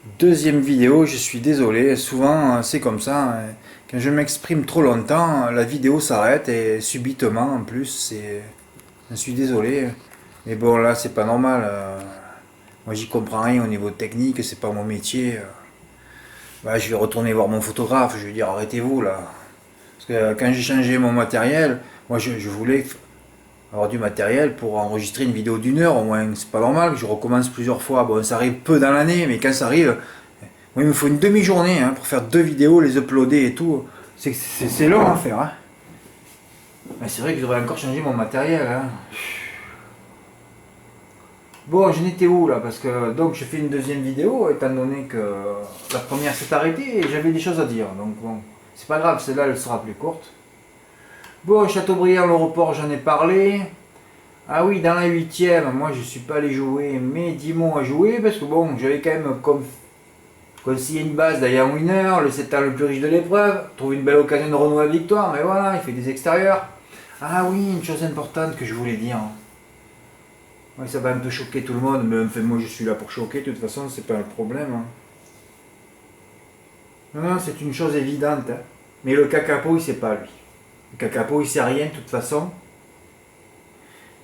Deuxième vidéo, je suis désolé, souvent c'est comme ça, hein. Quand je m'exprime trop longtemps, la vidéo s'arrête et subitement en plus, je suis désolé. Mais bon là c'est pas normal, moi j'y comprends rien au niveau technique, c'est pas mon métier. Bah, je vais retourner voir mon photographe, je vais lui dire arrêtez-vous là. Parce que quand j'ai changé mon matériel, moi je voulais avoir du matériel pour enregistrer une vidéo d'1 heure au moins. C'est pas normal que je recommence plusieurs fois. Bon, ça arrive peu dans l'année, mais quand ça arrive, moi, il me faut une demi-journée hein, pour faire 2 vidéos, les uploader et tout. C'est long à faire. Hein. Mais c'est vrai que je devrais encore changer mon matériel. Hein. Bon, j'en étais où là? Parce que donc je fais une deuxième vidéo, étant donné que la première s'est arrêtée et j'avais des choses à dire. Donc bon, c'est pas grave, celle-là elle sera plus courte. Bon, Châteaubriand, le report, j'en ai parlé. Ah oui, dans la huitième, moi je suis pas allé jouer, mais Dimon a joué parce que bon, j'avais quand même conseillé une base d'Ian Winner, le 7 ans le plus riche de l'épreuve, trouve une belle occasion de renouer la victoire, mais voilà, il fait des extérieurs. Ah oui, une chose importante que je voulais dire. Oui, ça va un peu choquer tout le monde, mais enfin, moi je suis là pour choquer, de toute façon, c'est pas le problème. Hein. Non, non, c'est une chose évidente. Hein. Mais le cacapo, il sait pas lui. Le cacapo, il sait rien de toute façon.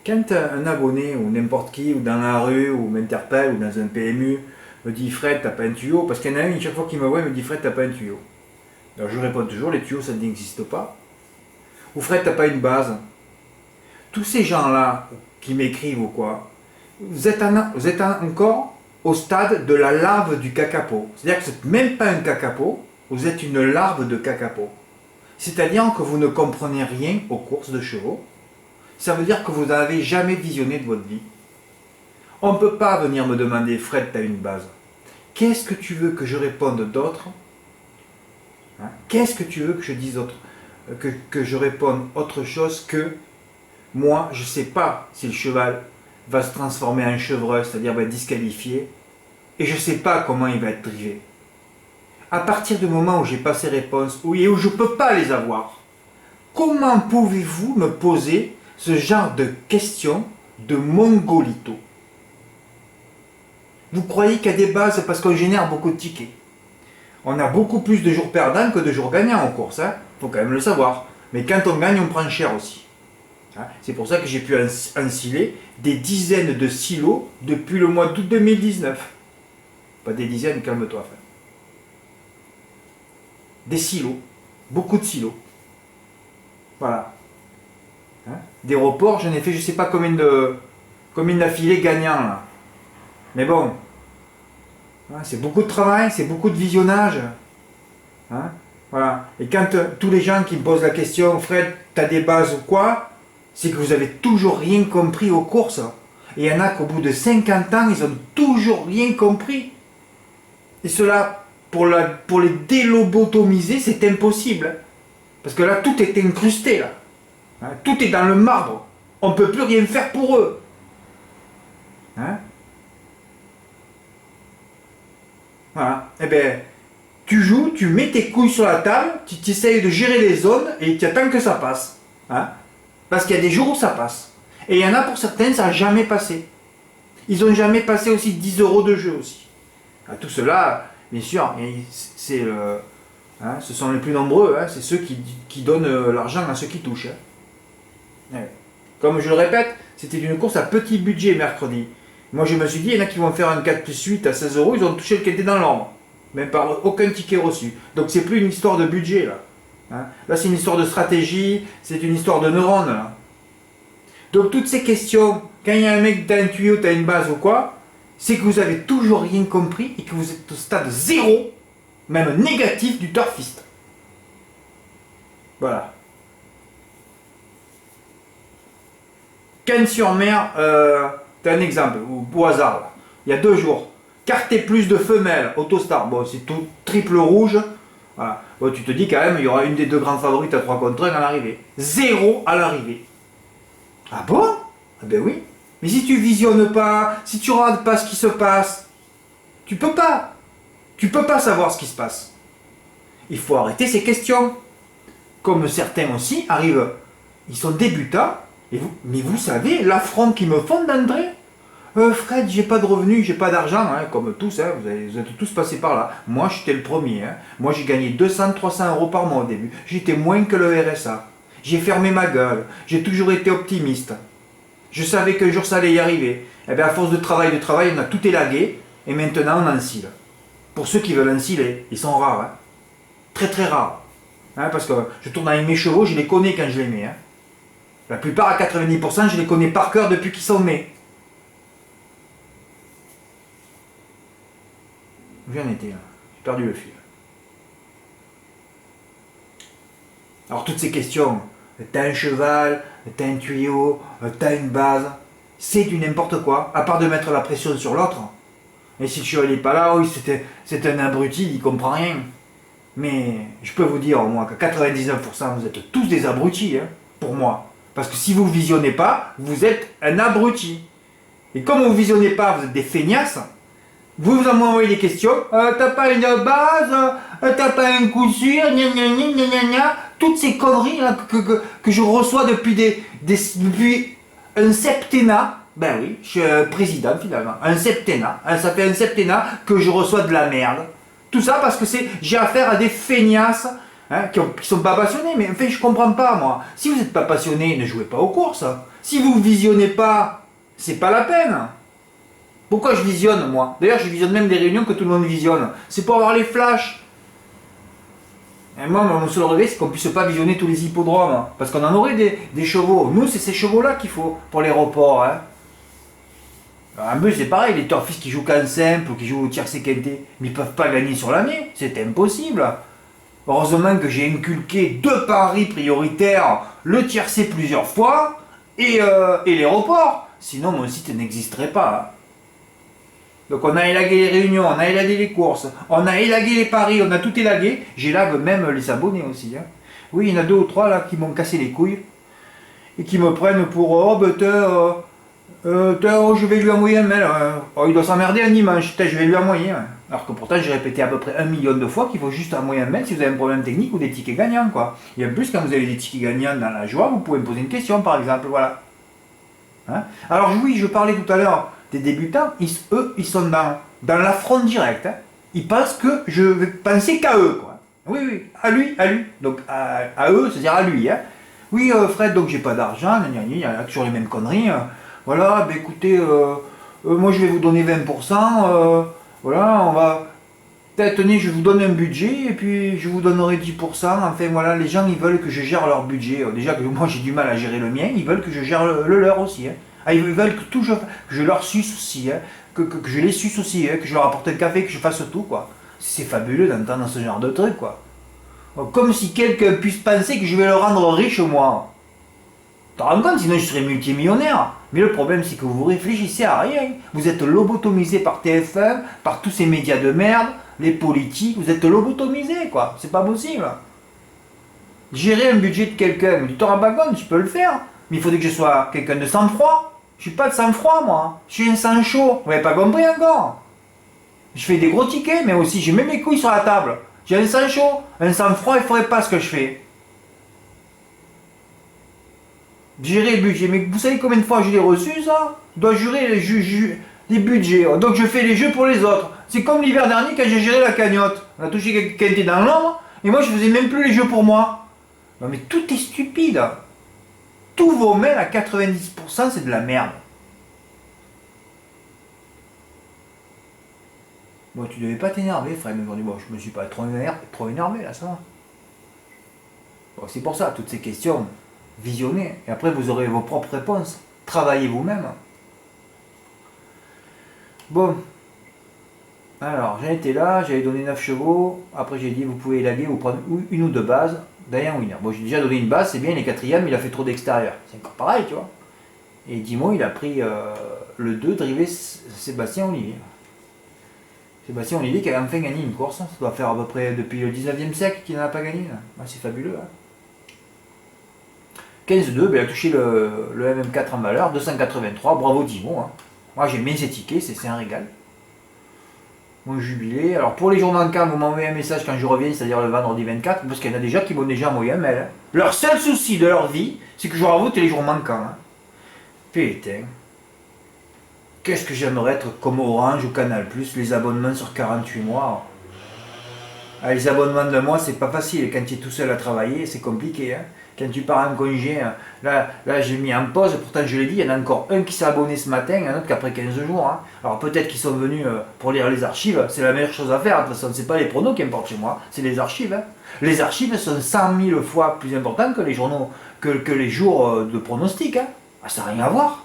Quand un abonné ou n'importe qui, ou dans la rue, ou m'interpelle, ou dans un PMU, me dit Fred, t'as pas un tuyau, parce qu'il y en a un, chaque fois qu'il me voit, il me dit Fred, t'as pas un tuyau. Alors je réponds toujours, les tuyaux, ça n'existe pas. Ou Fred, t'as pas une base. Tous ces gens-là qui m'écrivent ou quoi, vous êtes encore au stade de la larve du kakapo. C'est-à-dire que vous n'êtes même pas un kakapo, vous êtes une larve de kakapo. C'est-à-dire que vous ne comprenez rien aux courses de chevaux. Ça veut dire que vous n'avez jamais visionné de votre vie. On ne peut pas venir me demander, Fred, tu as une base. Qu'est-ce que tu veux que je réponde d'autre? Hein? Qu'est-ce que tu veux que je dise autre? Que je réponde autre chose que moi, je ne sais pas si le cheval va se transformer en chevreuil, c'est-à-dire va être disqualifié, et je ne sais pas comment il va être drivé. À partir du moment où j'ai pas ces réponses, et où je ne peux pas les avoir, comment pouvez-vous me poser ce genre de questions de mongolito? Vous croyez qu'il y a des bases parce qu'on génère beaucoup de tickets. On a beaucoup plus de jours perdants que de jours gagnants en course, hein. Faut quand même le savoir. Mais quand on gagne, on prend cher aussi. Hein. C'est pour ça que j'ai pu ensiler des dizaines de silos depuis le mois d'août 2019. Pas des dizaines, calme-toi. Enfin. Des silos. Beaucoup de silos. Voilà. Hein. Des reports, j'en ai fait je sais pas combien d'affilés gagnants là. Mais bon, hein, c'est beaucoup de travail, c'est beaucoup de visionnage. Hein, voilà. Et quand tous les gens qui me posent la question, Fred, t'as des bases ou quoi, c'est que vous avez toujours rien compris aux courses. Et il y en a qu'au bout de 50 ans, ils ont toujours rien compris. Et cela, pour les délobotomiser, c'est impossible. Parce que là, tout est incrusté. Là. Hein, tout est dans le marbre. On ne peut plus rien faire pour eux. Hein. Voilà. Eh bien, tu joues, tu mets tes couilles sur la table, tu essayes de gérer les zones et tu attends que ça passe. Hein. Parce qu'il y a des jours où ça passe. Et il y en a pour certains, ça n'a jamais passé. Ils n'ont jamais passé aussi 10 euros de jeu aussi. Tout cela, bien sûr, ce sont les plus nombreux, hein, c'est ceux qui donnent l'argent à ceux qui touchent. Hein. Ouais. Comme je le répète, c'était une course à petit budget mercredi. Moi je me suis dit, il y en a qui vont faire un 4 plus 8 à 16 euros, ils ont touché le quintet dans l'ombre. Même par aucun ticket reçu. Donc c'est plus une histoire de budget là. Hein. Là c'est une histoire de stratégie, c'est une histoire de neurones là. Donc toutes ces questions, quand il y a un mec qui a un tuyau, tu as une base ou quoi, c'est que vous avez toujours rien compris et que vous êtes au stade zéro, même négatif du turfiste. Voilà. Cannes-sur-Mer, t'as un exemple, au hasard, là. Il y a 2 jours. Quarté plus de femelles, Autostar, bon c'est tout triple rouge. Voilà. Bon, tu te dis quand même, il y aura une des 2 grandes favorites à 3 contre 1 à l'arrivée. 0 à l'arrivée. Ah bon? Ah ben oui. Mais si tu visionnes pas, si tu regardes pas ce qui se passe, tu peux pas. Tu peux pas savoir ce qui se passe. Il faut arrêter ces questions. Comme certains aussi arrivent, ils sont débutants, mais vous savez l'affront qu'ils me font d'entrer. Fred, j'ai pas de revenus, j'ai pas d'argent, hein, comme tous, hein, vous êtes tous passés par là. Moi, j'étais le premier. Hein. Moi, j'ai gagné 200-300 euros par mois au début. J'étais moins que le RSA. J'ai fermé ma gueule. J'ai toujours été optimiste. Je savais qu'un jour ça allait y arriver. Et bien, à force de travail, on a tout élagué. Et maintenant, on encile. Pour ceux qui veulent ensiler, ils sont rares. Hein. Très très rares. Hein, parce que je tourne avec mes chevaux, je les connais quand je les mets. Hein. La plupart, à 90%, je les connais par cœur depuis qu'ils sont nés. J'en étais là. J'ai perdu le fil. Alors toutes ces questions, t'as un cheval, t'as un tuyau, t'as une base, c'est du n'importe quoi, à part de mettre la pression sur l'autre. Et si le cheval n'est pas là, oui, c'est un abruti, il comprend rien. Mais je peux vous dire, moi, que 99%, vous êtes tous des abrutis, hein, pour moi. Parce que si vous ne visionnez pas, vous êtes un abruti. Et comme vous ne visionnez pas, vous êtes des feignasses. Vous m'envoyez des questions, t'as pas une base, t'as pas un coup sûr, gna gna gna gna gna gna. Toutes ces conneries là, que je reçois depuis un septennat. Ben oui, je suis président finalement, un septennat. Ça fait un septennat que je reçois de la merde. Tout ça parce que j'ai affaire à des feignasses hein, qui sont pas passionnés. Mais en fait, je comprends pas moi. Si vous n'êtes pas passionné, ne jouez pas aux courses. Si vous visionnez pas, c'est pas la peine. Pourquoi je visionne, moi? D'ailleurs, je visionne même des réunions que tout le monde visionne. C'est pour avoir les flashs. Et moi, mon seul regret, c'est qu'on ne puisse pas visionner tous les hippodromes. Parce qu'on en aurait des chevaux. Nous, c'est ces chevaux-là qu'il faut pour les reports. Hein. Un bœuf, c'est pareil. Les turfistes qui jouent qu'en simple ou qui jouent au tiercé quinté, mais ils ne peuvent pas gagner sur l'année. C'est impossible. Heureusement que j'ai inculqué 2 paris prioritaires, le tiercé plusieurs fois et les reports. Sinon, mon site n'existerait pas. Hein. Donc on a élagué les réunions, on a élagué les courses, on a élagué les paris, on a tout élagué. J'élague même les abonnés aussi. Hein. Oui, il y en a 2 ou 3 là qui m'ont cassé les couilles et qui me prennent pour oh je vais lui envoyer un mail. Oh, il doit s'emmerder un dimanche, je vais lui envoyer. Hein. Alors que pourtant j'ai répété à peu près 1 million de fois qu'il faut juste envoyer un mail si vous avez un problème technique ou des tickets gagnants quoi. Et en plus quand vous avez des tickets gagnants dans la joie, vous pouvez me poser une question par exemple, voilà. Hein. Alors oui, je parlais tout à l'heure des débutants, eux, ils sont dans l'affront direct. Hein. Ils pensent que je vais penser qu'à eux. Quoi. Oui, à lui. Donc à eux, c'est-à-dire à lui. Hein. Oui, Fred, donc j'ai pas d'argent, il y a toujours les mêmes conneries. Voilà, ben écoutez, moi je vais vous donner 20%. Voilà, on va... Tenez, je vous donne un budget et puis je vous donnerai 10%. Enfin voilà, les gens, ils veulent que je gère leur budget. Déjà que moi j'ai du mal à gérer le mien, ils veulent que je gère le leur aussi. Hein. Ah, ils veulent que je leur suce aussi, hein, que je les suce aussi, hein, que je leur apporte un café, que je fasse tout, quoi. C'est fabuleux d'entendre ce genre de truc, quoi. Comme si quelqu'un puisse penser que je vais le rendre riche, moi. Tu te rends compte, sinon je serais multimillionnaire. Mais le problème, c'est que vous réfléchissez à rien. Vous êtes lobotomisé par TF1, par tous ces médias de merde, les politiques, vous êtes lobotomisé, quoi. C'est pas possible. Gérer un budget de quelqu'un, mais tu te rends pas compte, tu peux le faire. Mais il faudrait que je sois quelqu'un de sang-froid. Je suis pas de sang-froid, moi. Je suis un sang chaud. Vous n'avez pas compris encore. Je fais des gros tickets, mais aussi, j'ai même mes couilles sur la table. J'ai un sang chaud. Un sang-froid, il ne ferait pas ce que je fais. Gérer le budget. Mais vous savez combien de fois je l'ai reçu, ça? Je dois gérer les budgets. Donc je fais les jeux pour les autres. C'est comme l'hiver dernier quand j'ai géré la cagnotte. On a touché quelqu'un qui était dans l'ombre, et moi je faisais même plus les jeux pour moi. Non mais tout est stupide. Tous vos mails à 90% c'est de la merde. Bon, tu devais pas t'énerver, Fred, aujourd'hui. Bon, je me suis pas trop énervé là, ça va. Bon, c'est pour ça, toutes ces questions, visionnez, et après vous aurez vos propres réponses. Travaillez vous-même. Bon. Alors, j'en étais là, j'avais donné 9 chevaux. Après, j'ai dit, vous pouvez élaguer ou prendre une ou 2 bases. D'ailleurs, winner. Bon, j'ai déjà donné une base, c'est bien, il est 4ème, il a fait trop d'extérieur. C'est encore pareil, tu vois. Et Dimo, il a pris le 2, drivé Sébastien Olivier. Sébastien Olivier qui a enfin gagné une course. Ça doit faire à peu près depuis le 19e siècle qu'il n'en a pas gagné. Ah, c'est fabuleux. Hein. 15-2, ben, il a touché le MM4 en valeur, 283. Bravo Dimo. Hein. Moi, j'aime bien ces tickets, c'est un régal. Mon jubilé. Alors pour les jours manquants, vous m'envoyez un message quand je reviens, c'est-à-dire le vendredi 24, parce qu'il y en a déjà qui m'ont déjà envoyé un mail. Hein. Leur seul souci de leur vie, c'est que je rajoute les jours manquants. Hein. Putain. Qu'est-ce que j'aimerais être comme Orange ou Canal+, les abonnements sur 48 mois. Ah, les abonnements de mois, c'est pas facile. Quand tu es tout seul à travailler, c'est compliqué. Hein. Quand tu pars en congé, là j'ai mis en pause, pourtant je l'ai dit, il y en a encore un qui s'est abonné ce matin, un autre qu'après 15 jours. Hein. Alors peut-être qu'ils sont venus pour lire les archives, c'est la meilleure chose à faire. De toute façon, c'est pas les pronos qui importent chez moi, c'est les archives. Hein. Les archives sont 100 000 fois plus importantes que les journaux, que les jours de pronostics. Hein. Ah, ça n'a rien à voir.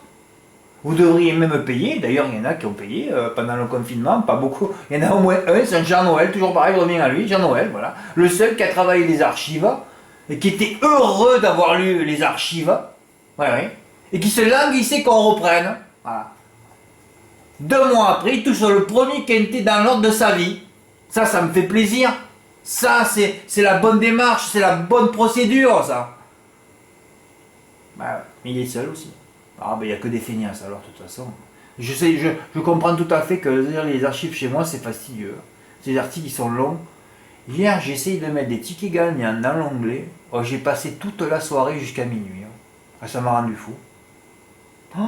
Vous devriez même payer, d'ailleurs il y en a qui ont payé pendant le confinement, pas beaucoup. Il y en a au moins un, c'est un Jean-Noël, toujours pareil, je reviens à lui, Jean-Noël, voilà. Le seul qui a travaillé les archives, et qui était heureux d'avoir lu les archives, ouais, et qui se languissait qu'on reprenne. Voilà. 2 mois après, il touche le premier quintet dans l'ordre de sa vie. Ça me fait plaisir. Ça, c'est la bonne démarche, c'est la bonne procédure, ça. Bah, mais il est seul aussi. Ah ben il n'y a que des feignasses alors de toute façon. Je comprends tout à fait que lire les archives chez moi c'est fastidieux. Ces articles ils sont longs. Hier j'ai essayé de mettre des tickets gagnants dans l'onglet. Oh, j'ai passé toute la soirée jusqu'à minuit. Ah, ça m'a rendu fou. Oh,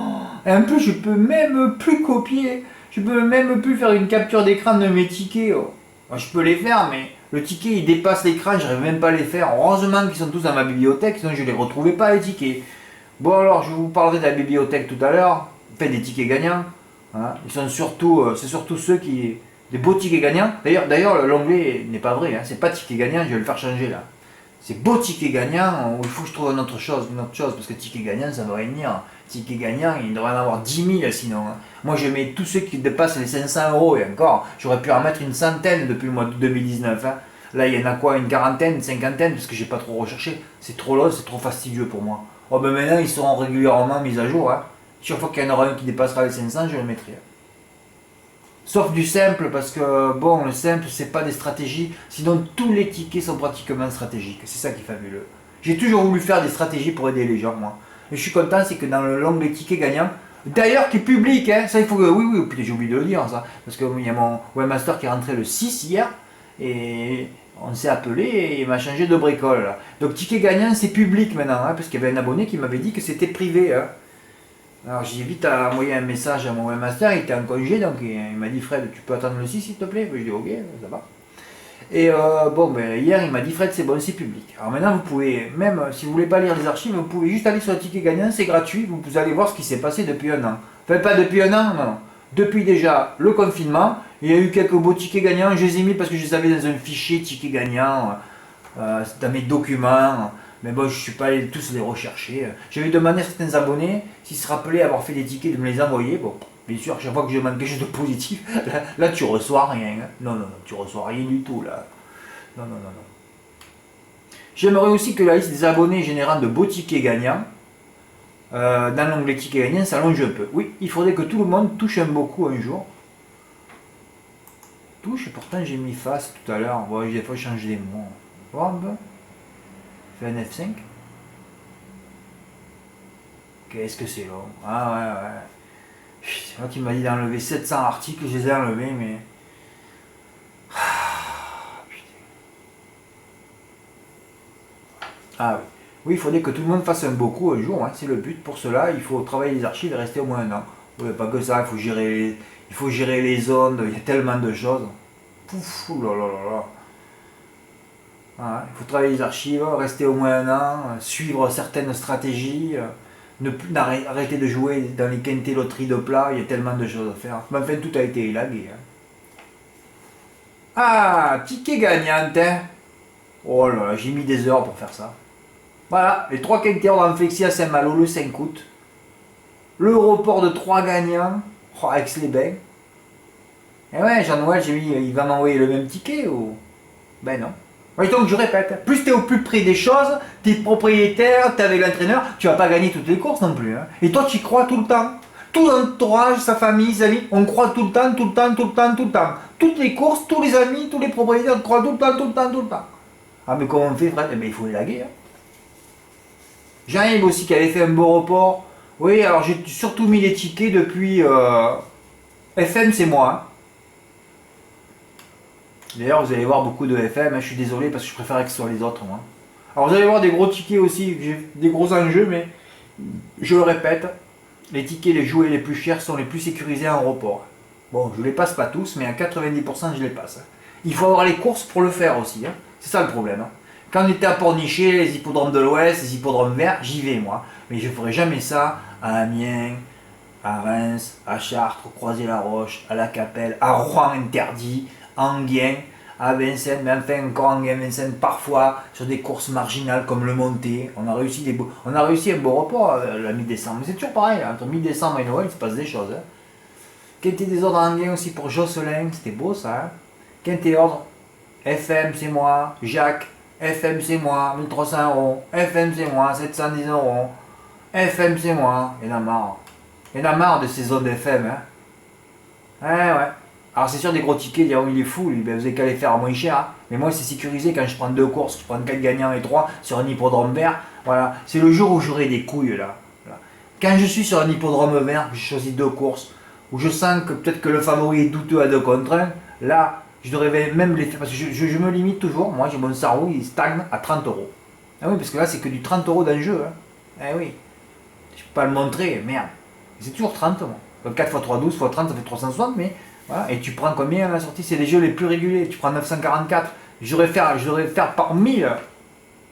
et en plus je peux même plus copier. Je peux même plus faire une capture d'écran de mes tickets. Oh. Moi, je peux les faire mais le ticket il dépasse l'écran, je n'arrive même pas à les faire. Heureusement qu'ils sont tous dans ma bibliothèque, sinon je ne les retrouvais pas les tickets. Bon alors je vous parlerai de la bibliothèque tout à l'heure, fait des tickets gagnants, hein. Ils sont surtout, c'est surtout ceux qui, des beaux tickets gagnants, d'ailleurs l'onglet n'est pas vrai, hein. C'est pas ticket gagnant, je vais le faire changer là. C'est beau ticket gagnant, il faut que je trouve une autre chose, parce que ticket gagnant ça va rien dire. Ticket gagnant, il devrait en avoir 10 000 sinon. Hein. Moi je mets tous ceux qui dépassent les 500 € et encore, j'aurais pu en mettre une centaine depuis le mois de 2019. Hein. Là il y en a quoi, une quarantaine, une cinquantaine, parce que j'ai pas trop recherché. C'est trop long, c'est trop fastidieux pour moi. Oh ben maintenant ils seront régulièrement mis à jour. Hein. Chaque fois qu'il y en aura un qui dépassera les 500, je le mettrai. Sauf du simple, parce que bon, le simple c'est pas des stratégies, sinon tous les tickets sont pratiquement stratégiques. C'est ça qui est fabuleux. J'ai toujours voulu faire des stratégies pour aider les gens, moi. Et je suis content, c'est que dans l'onglet tickets gagnants, d'ailleurs qui est public, hein, ça il faut que. Oui, putain, j'ai oublié de le dire ça. Parce qu'il y a mon webmaster qui est rentré le 6 hier, et on s'est appelé et il m'a changé de bricole. Là. Donc ticket gagnant c'est public maintenant, hein, parce qu'il y avait un abonné qui m'avait dit que c'était privé. Hein. Alors j'ai vite envoyé un message à mon webmaster, il était en congé, donc il m'a dit Fred, tu peux attendre le 6 s'il te plaît. Je dis ok, ça va. Et bon, ben, hier il m'a dit Fred, c'est bon, c'est public. Alors maintenant vous pouvez, même si vous voulez pas lire les archives, vous pouvez juste aller sur le ticket gagnant, c'est gratuit, vous allez voir ce qui s'est passé depuis un an. Enfin pas depuis un an, non. Depuis déjà le confinement, il y a eu quelques beaux tickets gagnants, je les ai mis parce que je les avais dans un fichier tickets gagnants, dans mes documents, mais bon je ne suis pas allé tous les rechercher. J'avais demandé à certains abonnés s'ils se rappelaient avoir fait des tickets de me les envoyer. Bon, bien sûr, à chaque fois que je demande quelque chose de positif, là tu reçois rien. Hein. Non, tu reçois rien du tout là. Non. J'aimerais aussi que la liste des abonnés générant de beaux tickets gagnants, dans l'onglet tickets gagnants, s'allonge un peu. Oui, il faudrait que tout le monde touche un beau coup un jour. Touche, et pourtant j'ai mis face tout à l'heure. Bon, des fois je change des mots. Voir un peu. Fais un F5. Qu'est-ce que c'est long. Ah ouais. C'est moi qui m'a dit d'enlever 700 articles, je les ai enlevés, mais. Ah oui. Oui, il faudrait que tout le monde fasse un beau coup un jour, hein, c'est le but. Pour cela, il faut travailler les archives et rester au moins un an. Oui, pas que ça, il faut gérer les ondes, il y a tellement de choses. Pouf, oulala. Voilà, il faut travailler les archives, rester au moins un an, suivre certaines stratégies, ne plus arrêter de jouer dans les quintés loteries de plat, il y a tellement de choses à faire. Mais enfin, tout a été élagué. Hein. Ah, ticket gagnant, hein. Oh là là, j'ai mis des heures pour faire ça. Voilà, les 3 quintés en flexi à Saint-Malo le 5 août. Le report de 3 gagnants, oh, Aix-les-Bains. Et ouais, Jean-Noël, j'ai mis, il va m'envoyer le même ticket ou. Ben non. Et donc je répète, plus tu es au plus près des choses, tu es propriétaire, tu es avec l'entraîneur, tu vas pas gagner toutes les courses non plus. Hein. Et toi tu y crois tout le temps. Tout l'entourage, sa famille, ses amis, on croit tout le temps. Toutes les courses, tous les amis, tous les propriétaires, on croient tout le temps. Ah mais comment on fait Fred? Eh ben il faut élaguer. Hein. Jean-Yves aussi qui avait fait un beau report. Oui, alors j'ai surtout mis les tickets depuis FM, c'est moi. Hein. D'ailleurs, vous allez voir beaucoup de FM, hein, je suis désolé parce que je préfère que ce soit les autres. Moi. Alors vous allez voir des gros tickets aussi, j'ai des gros enjeux, mais je le répète, les tickets, les jouets les plus chers sont les plus sécurisés en aéroport. Bon, je les passe pas tous, mais à 90% je les passe. Il faut avoir les courses pour le faire aussi. Hein. C'est ça le problème. Hein. Quand on était à Pornichet, les hippodromes de l'Ouest, les hippodromes verts, j'y vais moi. Mais je ne ferai jamais ça à Amiens, à Reims, à Chartres, au Croisé-la-Roche, à La Capelle, à Rouen interdit, à Enghien, à Vincennes, mais enfin encore Enghien, Vincennes, parfois sur des courses marginales comme le Monté. On a réussi un beau report la mi-décembre. Mais c'est toujours pareil, hein. Entre mi-décembre et Noël, il se passe des choses. Hein. Quintet des ordres à Enghien aussi pour Josselin, c'était beau ça. Hein. Quintet ordre, FM c'est moi, Jacques, FM c'est moi, 1300 €, FM c'est moi, 710 €, FM c'est moi, il y en a marre. Il y en a marre de ces zones FM. Hein. Ouais. Alors c'est sûr des gros tickets, il est fou, lui, ben, vous avez qu'à les faire à moins cher. Hein. Mais moi c'est sécurisé quand je prends 2 courses, je prends 4 gagnants et 3 sur un hippodrome vert. Voilà, c'est le jour où j'aurai des couilles là. Voilà. Quand je suis sur un hippodrome vert, j'ai choisi 2 courses, où je sens que peut-être que le favori est douteux à 2 contre 1, là je devrais même les faire, parce que je me limite toujours, moi j'ai mon sarou, il stagne à 30 €. Ah oui, parce que là c'est que du 30 € d'enjeu. Hein. Eh oui, je peux pas le montrer, merde. C'est toujours 30 moi. Donc 4 x 3, 12 x 30, ça fait 360, mais voilà. Et tu prends combien à la sortie? C'est les jeux les plus réguliers. Tu prends 944. Je devrais faire par 1000.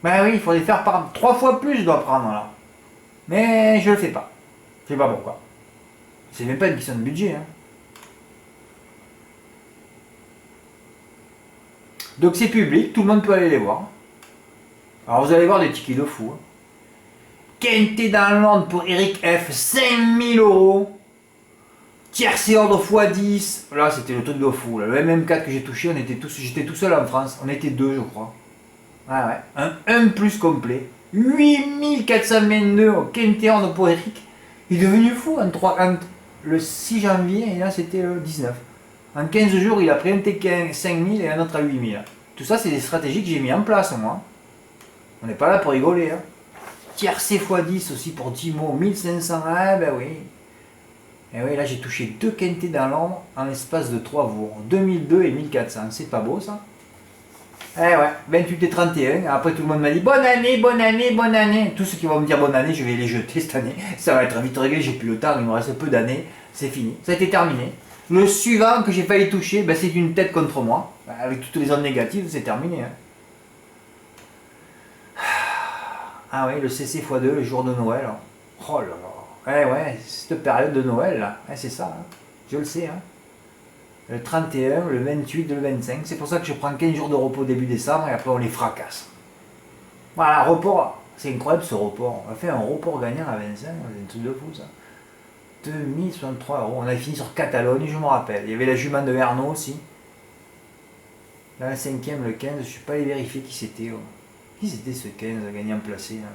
Ben oui, il faudrait faire par 3 fois plus, je dois prendre là. Mais je le fais pas. Je sais pas pourquoi. C'est même pas une question de budget. Hein. Donc c'est public, tout le monde peut aller les voir. Alors vous allez voir des tickets de fou. Hein. Quintet dans Londres pour Eric F, 5000 €. Tiercé ordre x10. Là c'était le truc de fou. Là. Le MM4 que j'ai touché, j'étais tout seul en France. On était 2 je crois. Ah ouais. Un plus complet. 8422 au Quintet ordre pour Eric. Il est devenu fou le 6 janvier et là c'était le 19. En 15 jours il a pris un T15 5000 et un autre à 8000. Tout ça c'est des stratégies que j'ai mis en place moi. On n'est pas là pour rigoler. Hein. Tiercé x10 aussi pour Timo, 1500, ah ben oui. Et oui, là j'ai touché 2 quintés dans l'ombre en l'espace de 3 jours. 2002 et 1400, c'est pas beau ça? Eh ouais, 28 et 31. Après tout le monde m'a dit bonne année, bonne année, bonne année. Tous ceux qui vont me dire bonne année, je vais les jeter cette année. Ça va être vite réglé, j'ai plus le temps, il me reste peu d'années. C'est fini, ça a été terminé. Le suivant que j'ai failli toucher, ben, c'est une tête contre moi. Avec toutes les ondes négatives, c'est terminé. Hein. Ah oui, le CC x2, le jour de Noël. Oh là là. Ouais, cette période de Noël là, c'est ça. Hein. Je le sais. Hein. Le 31, le 28, le 25. C'est pour ça que je prends 15 jours de repos début décembre et après on les fracasse. Voilà, report. C'est incroyable ce report. On a fait un report gagnant à 25. C'est un truc de fou ça. 2063 €. On avait fini sur Catalogne, je me rappelle. Il y avait la jument de Ernaud aussi. Là, le 5e, le 15, je ne suis pas allé vérifier qui c'était. Oh. Qui c'était ce 15 gagnant placé là?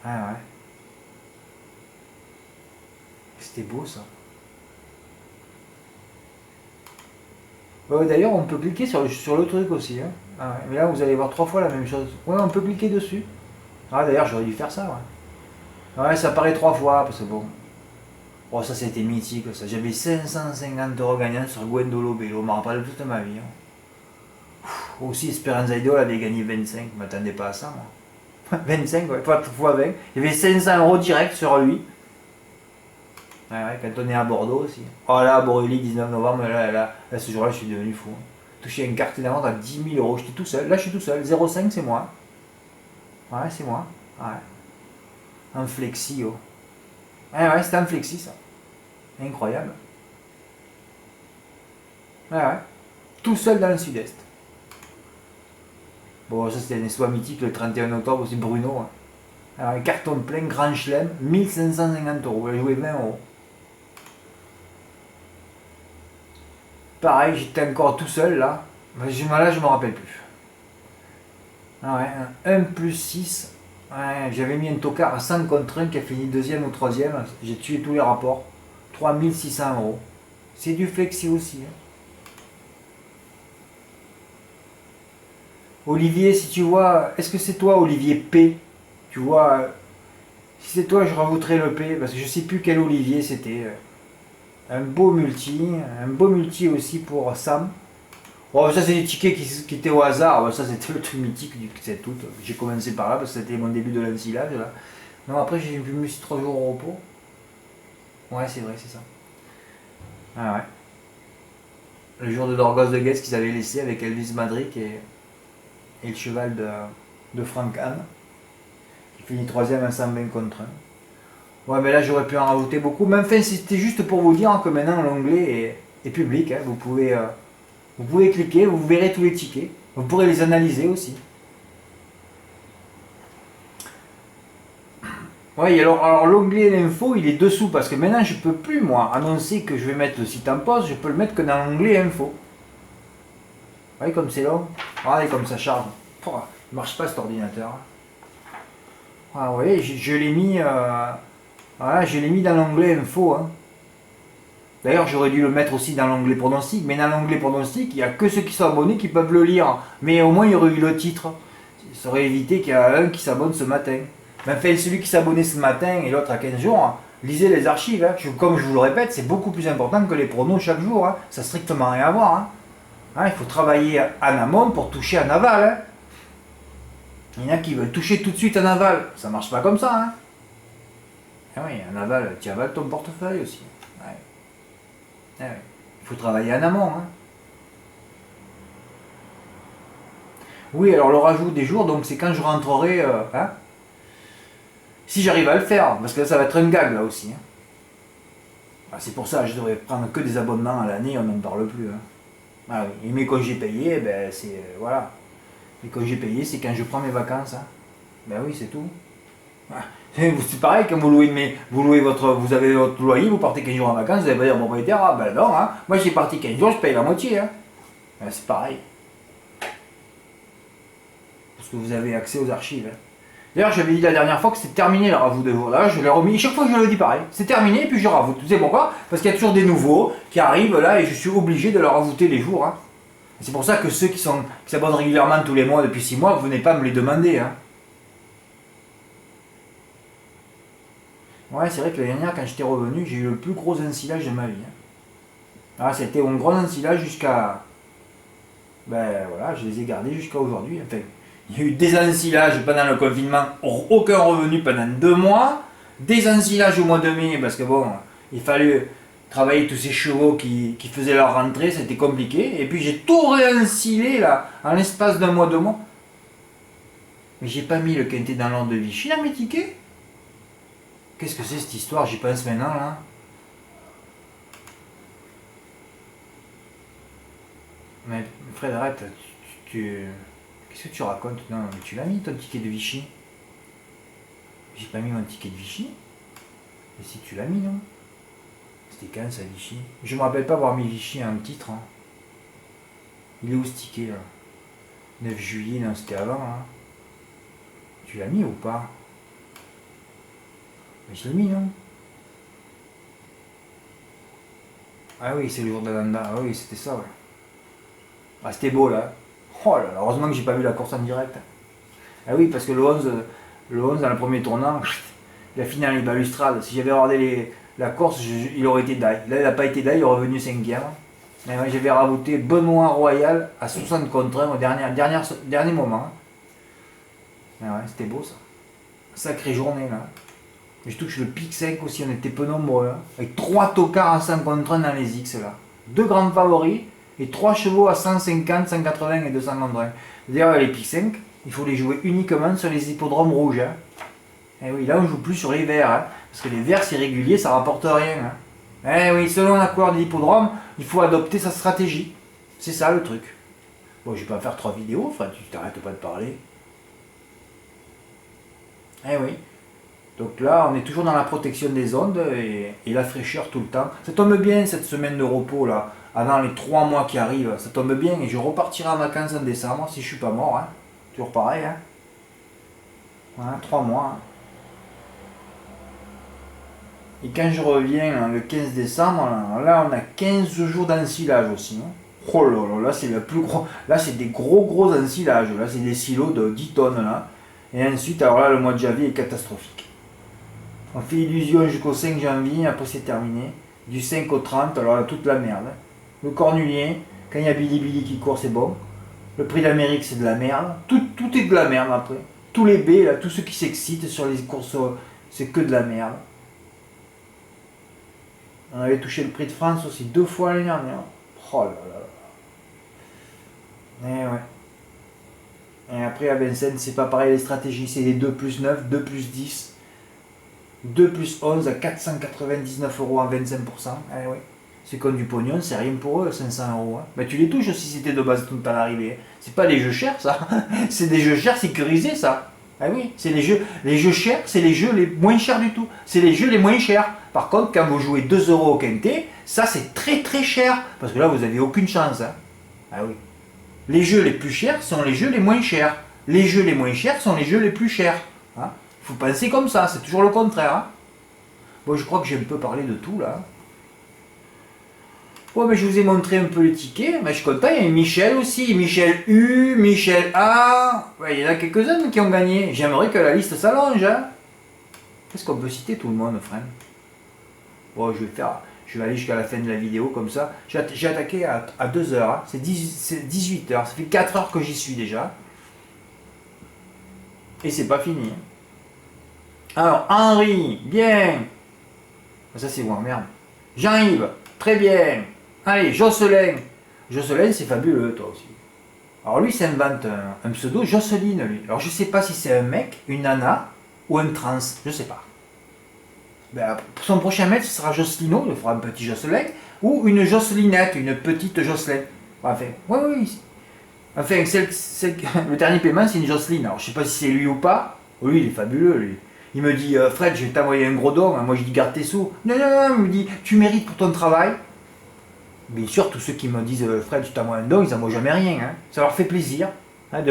Ah ouais. C'était beau ça. D'ailleurs, on peut cliquer sur le truc aussi. Hein. Ah ouais. Mais là, vous allez voir 3 fois la même chose. Ouais, on peut cliquer dessus. Ah d'ailleurs, j'aurais dû faire ça. Ouais, ouais ça apparaît 3 fois parce que bon. Oh, ça c'était mythique. Ça. J'avais 550 € gagnants sur Gwendolo Bello. Je me rappelle toute ma vie. Hein. Aussi, Esperanza Idol avait gagné 25. Je ne m'attendais pas à ça, moi. 25, ouais, fois 20. Il y avait 500 € direct sur lui. Ouais, quand on est à Bordeaux aussi. Oh là, Borelli, 19 novembre, là, ce jour-là, je suis devenu fou. Touché une carte d'avance à 10 000 €. J'étais tout seul. Là, je suis tout seul. 0,5, c'est moi. Ouais, c'est moi. Ouais. Un flexi, oh. Ouais, c'était un flexi, ça. Incroyable. Ouais. Tout seul dans le sud-est. Bon, ça, c'était un espoir mythique le 31 octobre, c'est Bruno. Hein. Alors, un carton plein, grand chelem, 1550 €. Elle a joué 20 €. Pareil, j'étais encore tout seul là. Là, je me rappelle plus. Ah ouais, 1 plus 6. Ouais, j'avais mis un tocard à 100 contre 1 qui a fini 2e ou 3e. J'ai tué tous les rapports. 3600 €. C'est du flexi aussi. Hein. Olivier, si tu vois, est-ce que c'est toi Olivier P? Tu vois, si c'est toi, je rajouterai le P parce que je sais plus quel Olivier c'était. Un beau multi aussi pour Sam. Oh, ça c'est des tickets qui étaient au hasard. Ça c'était le truc mythique du 7 août. J'ai commencé par là parce que c'était mon début de l'ensilage. Non, après j'ai vu Mussi 3 jours au repos. Ouais, c'est vrai, c'est ça. Ah ouais. Le jour de Dorgos de Guest qu'ils avaient laissé avec Elvis Madric et le cheval de Frank Hahn, qui finit troisième à 120 contre 1. Ouais, mais là j'aurais pu en rajouter beaucoup. Mais enfin, c'était juste pour vous dire que maintenant l'onglet est public. Hein. Vous pouvez cliquer, vous verrez tous les tickets. Vous pourrez les analyser aussi. Oui, alors l'onglet l'info, il est dessous parce que maintenant je peux plus, moi, annoncer que je vais mettre le site en pause, je peux le mettre que dans l'onglet info. Vous voyez comme c'est long. Regardez comme ça charge. Il ne marche pas cet ordinateur. Ah, vous voyez, je l'ai mis, voilà, je l'ai mis dans l'onglet info. Hein. D'ailleurs, j'aurais dû le mettre aussi dans l'onglet pronostic, mais dans l'onglet pronostic, il n'y a que ceux qui sont abonnés qui peuvent le lire. Mais au moins, il y aurait eu le titre. Ça aurait évité qu'il y ait un qui s'abonne ce matin. Mais enfin, celui qui s'abonnait ce matin et l'autre à 15 jours, lisez les archives. Hein. Comme je vous le répète, c'est beaucoup plus important que les pronos chaque jour. Hein. Ça n'a strictement rien à voir. Hein. Hein, il faut travailler en amont pour toucher en aval. Hein. Il y en a qui veulent toucher tout de suite en aval. Ça ne marche pas comme ça. Hein. Ah oui, en aval, tu avales ton portefeuille aussi. Ouais. Ah oui. Il faut travailler en amont. Hein. Oui, alors le rajout des jours, donc c'est quand je rentrerai. Hein. Si j'arrive à le faire, parce que là, ça va être un gag là aussi. Hein. Ah, c'est pour ça que je devrais prendre que des abonnements à l'année, on n'en parle plus. Hein. Ah oui. Et mes congés payés, ben, c'est. Voilà. Les congés payés, c'est quand je prends mes vacances. Hein. Ben oui, c'est tout. Ah. C'est pareil, quand vous louez vous avez votre loyer, vous partez 15 jours en vacances, vous n'allez pas dire propriétaire, ah ben non, hein. Moi j'ai parti 15 jours, je paye la moitié. Hein. Ben, c'est pareil. Parce que vous avez accès aux archives. Hein. D'ailleurs, j'avais dit la dernière fois que c'était terminé le rajout de jours. Là, je l'ai remis. Chaque fois, je le dis pareil. C'est terminé, et puis je rajoute. Vous savez pourquoi? Parce qu'il y a toujours des nouveaux qui arrivent là, et je suis obligé de leur rajouter les jours. Hein. C'est pour ça que ceux qui s'abonnent régulièrement tous les mois depuis 6 mois, vous venez pas me les demander. Hein. Ouais, c'est vrai que l'année dernière, quand j'étais revenu, j'ai eu le plus gros ensilage de ma vie. Hein. Ah, c'était un gros ensilage jusqu'à. Ben voilà, je les ai gardés jusqu'à aujourd'hui. Enfin, il y a eu des ensilages pendant le confinement, aucun revenu pendant 2 mois. Des ensilages au mois de mai, parce que bon, il fallait travailler tous ces chevaux qui faisaient leur rentrée, c'était compliqué. Et puis j'ai tout réensilé là, en l'espace d'un mois, 2 mois. Mais j'ai pas mis le quintet dans l'ordre de Vichy dans mes tickets. Qu'est-ce que c'est cette histoire? J'y pense maintenant là. Mais Fred, arrête, qu'est-ce que tu racontes? Non, mais tu l'as mis ton ticket de Vichy? J'ai pas mis mon ticket de Vichy? Mais si tu l'as mis, non? C'était quand ça, Vichy? Je me rappelle pas avoir mis Vichy en titre. Hein. Il est où ce ticket là? 9 juillet, non, c'était avant. Hein. Tu l'as mis ou pas? Mais je l'ai mis, non? Ah oui, c'est le jour de l'Anda. Ah oui, c'était ça, ouais. Ah, c'était beau là. Oh là là, heureusement que j'ai pas vu la course en direct. Ah oui, parce que le 11 dans le premier tournant, il a fini dans les balustrades. Si j'avais regardé la course, il aurait été die. Là, il n'a pas été die, il est revenu 5ème. J'avais rajouté Benoît Royal à 60 contre 1 au dernier moment. Ah ouais, c'était beau ça. Sacrée journée là. Et je touche le pic 5 aussi, on était peu nombreux. Hein. Avec 3 tocards à 100 contre 1 dans les X là. 2 grands favoris et 3 chevaux à 150, 180 et 200 contre 1. D'ailleurs, les pic 5, il faut les jouer uniquement sur les hippodromes rouges. Hein. Et oui, là on joue plus sur les verts. Hein. Parce que les verts, c'est régulier, ça rapporte rien. Hein. Eh oui, selon la couleur de l'hippodrome, il faut adopter sa stratégie. C'est ça le truc. Bon, je vais pas faire 3 vidéos, enfin, tu t'arrêtes pas de parler. Eh oui. Donc là, on est toujours dans la protection des ondes et la fraîcheur tout le temps. Ça tombe bien cette semaine de repos là, avant les 3 mois qui arrivent. Ça tombe bien et je repartirai en vacances en décembre si je suis pas mort. Hein. Toujours pareil. Hein. Voilà, 3 mois. Hein. Et quand je reviens hein, le 15 décembre, là on a 15 jours d'ensilage aussi. Hein. Oh là là, là c'est le plus gros. Là c'est des gros ensilages. Là c'est des silos de 10 tonnes là. Et ensuite, alors là le mois de janvier est catastrophique. On fait illusion jusqu'au 5 janvier, après c'est terminé. Du 5 au 30, alors là, toute la merde. Le cornulien, quand il y a Billy Billy qui court, c'est bon. Le prix d'Amérique, c'est de la merde. Tout est de la merde après. Tous les B, là, tous ceux qui s'excitent sur les courses C'est que de la merde. On avait touché le prix de France aussi 2 fois l'année dernière. Oh là là. Et ouais. Et après à Vincennes, c'est pas pareil les stratégies, c'est les 2 plus 9, 2 plus 10, 2 plus 11 à 499 € à 25%. Eh ouais. C'est comme du pognon, c'est rien pour eux, 500 €. Hein. Mais tu les touches si c'était de base tout le temps l'arrivée. C'est pas des jeux chers ça. C'est des jeux chers sécurisés ça. Ah oui, c'est les jeux chers, c'est les jeux les moins chers du tout. C'est les jeux les moins chers. Par contre, quand vous jouez 2 € au quintet, ça c'est très très cher. Parce que là, vous n'avez aucune chance. Hein. Ah oui. Les jeux les plus chers sont les jeux les moins chers. Les jeux les moins chers sont les jeux les plus chers. Hein. Faut penser comme ça, c'est toujours le contraire. Hein. Bon, je crois que j'ai un peu parlé de tout là. Bon, mais je vous ai montré un peu les tickets. Mais je suis content, il y a Michel aussi. Michel U, Michel A. Ouais, il y en a quelques-uns qui ont gagné. J'aimerais que la liste s'allonge. Hein. Est-ce qu'on peut citer tout le monde, frère? Bon, je vais aller jusqu'à la fin de la vidéo comme ça. J'ai attaqué à 2 heures. Hein. C'est 18 heures. Ça fait 4 heures que j'y suis déjà. Et c'est pas fini. Hein. Alors, Henri, bien. Ça, c'est moi, merde. Jean-Yves, très bien. Allez, Jocelyn. Jocelyn, c'est fabuleux, toi aussi. Alors, lui, s'invente un pseudo, Jocelyne, lui. Alors, je sais pas si c'est un mec, une nana ou un trans. Je sais pas. Ben, pour son prochain maître, ce sera Jocelino, il fera un petit Jocelyn, ou une Jocelinette, une petite Jocelyn. Enfin, oui. Enfin, le dernier paiement, c'est une Jocelyne. Alors, je sais pas si c'est lui ou pas. Oui, il est fabuleux, lui. Il me dit, Fred, je vais t'envoyer un gros don. Moi, je dis, garde tes sous. Non, il me dit, tu mérites pour ton travail. Bien sûr, tous ceux qui me disent, Fred, je t'envoie un don, ils n'envoient jamais rien. Hein. Ça leur fait plaisir. Hein,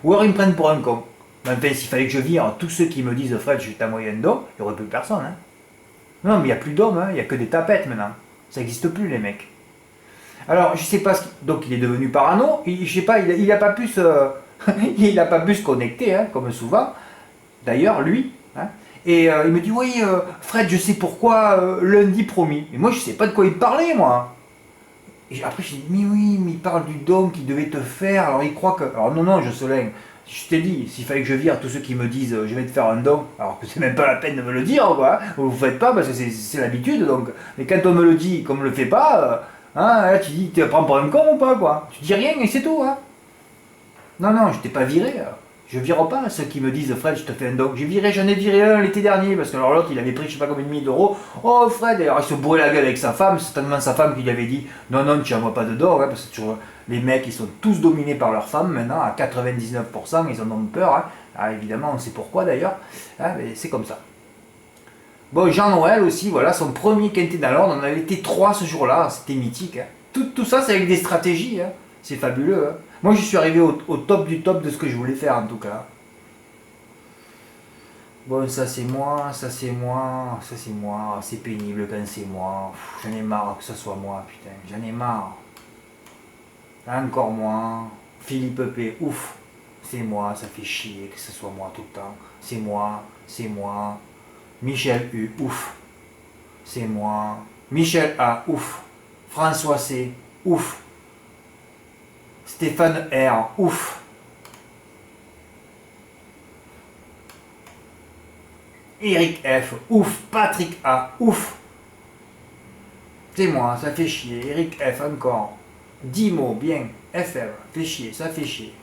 ou alors, ils me prennent pour un con. Mais enfin, s'il fallait que je vire tous ceux qui me disent, Fred, je vais t'envoyer un don, il n'y aurait plus personne. Hein. Non, mais il n'y a plus d'hommes, hein, il n'y a que des tapettes maintenant. Ça n'existe plus, les mecs. Alors, je sais pas donc il est devenu parano, je sais pas, il a pas pu se... il a pas pu se connecter, hein, comme souvent. D'ailleurs, lui. Hein, et il me dit, oui, Fred, je sais pourquoi, lundi promis. Mais moi, je sais pas de quoi il parlait, moi. Et après, je dis, mais oui, mais il parle du don qu'il devait te faire. Alors, il croit que... Alors, non, Jocelyn, je t'ai dit, s'il fallait que je vire tous ceux qui me disent je vais te faire un don, alors que c'est même pas la peine de me le dire, quoi. Vous ne le faites pas parce que c'est l'habitude, donc. Mais quand on me le dit, qu'on me le fait pas, là, tu dis, tu prends pour un con ou pas, quoi. Tu dis rien et c'est tout, hein. Non, je t'ai pas viré. Je vire pas ceux qui me disent Fred, je te fais un don. J'en ai viré un l'été dernier parce que alors l'autre il avait pris je sais pas combien de milliers d'euros. Oh Fred, alors il se bourrait la gueule avec sa femme, c'est certainement sa femme qui lui avait dit non, tu n'envoies pas de don, hein, parce que les mecs ils sont tous dominés par leur femme maintenant à 99%, ils en ont peur. Hein. Ah, évidemment, on sait pourquoi d'ailleurs, hein, mais c'est comme ça. Bon, Jean-Noël aussi, voilà, son premier quintet dans l'ordre, on avait été 3 ce jour-là, c'était mythique. Hein. Tout ça c'est avec des stratégies, hein. C'est fabuleux. Hein. Moi, je suis arrivé au top du top de ce que je voulais faire, en tout cas. Bon, ça c'est moi, c'est pénible quand c'est moi. J'en ai marre que ce soit moi, putain, j'en ai marre. Encore moi. Philippe P, ouf, c'est moi, ça fait chier que ce soit moi tout le temps. C'est moi. Michel U, ouf, c'est moi. Michel A, ouf. François C, ouf. Stéphane R, ouf. Eric F, ouf. Patrick A, ouf. C'est moi, ça fait chier. Eric F, encore. Dimo, bien. FR, fait chier, ça fait chier.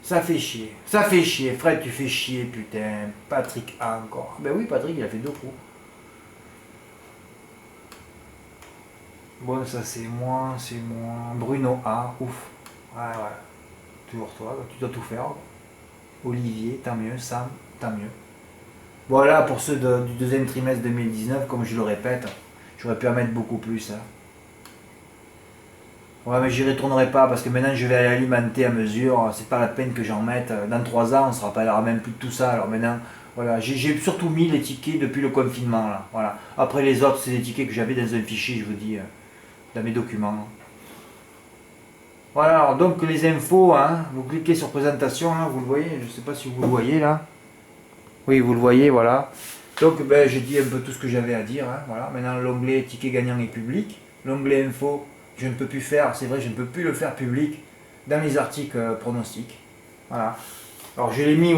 Ça fait chier. Fred, tu fais chier, putain. Patrick A, encore. Ben oui, Patrick, il a fait 2 coups. Bon, ça c'est moi. Bruno A, ouf. Ouais. Toujours toi, tu dois tout faire. Olivier, tant mieux. Sam, tant mieux. Voilà pour ceux du deuxième trimestre 2019, comme je le répète, j'aurais pu en mettre beaucoup plus. Hein. Ouais, mais j'y retournerai pas parce que maintenant je vais alimenter à mesure. C'est pas la peine que j'en mette. Dans 3 ans, on sera pas là, même plus de tout ça. Alors maintenant, voilà, j'ai surtout mis les tickets depuis le confinement. Là. Voilà. Après les autres, c'est des tickets que j'avais dans un fichier, je vous dis, dans mes documents. Voilà, alors donc les infos, hein, vous cliquez sur présentation, là, vous le voyez, je sais pas si vous le voyez là. Oui, vous le voyez, voilà. Donc, j'ai dit un peu tout ce que j'avais à dire. Hein, voilà. Maintenant, l'onglet ticket gagnant est public. L'onglet info, je ne peux plus faire, c'est vrai, je ne peux plus le faire public dans les articles pronostics. Voilà. Alors, je l'ai mis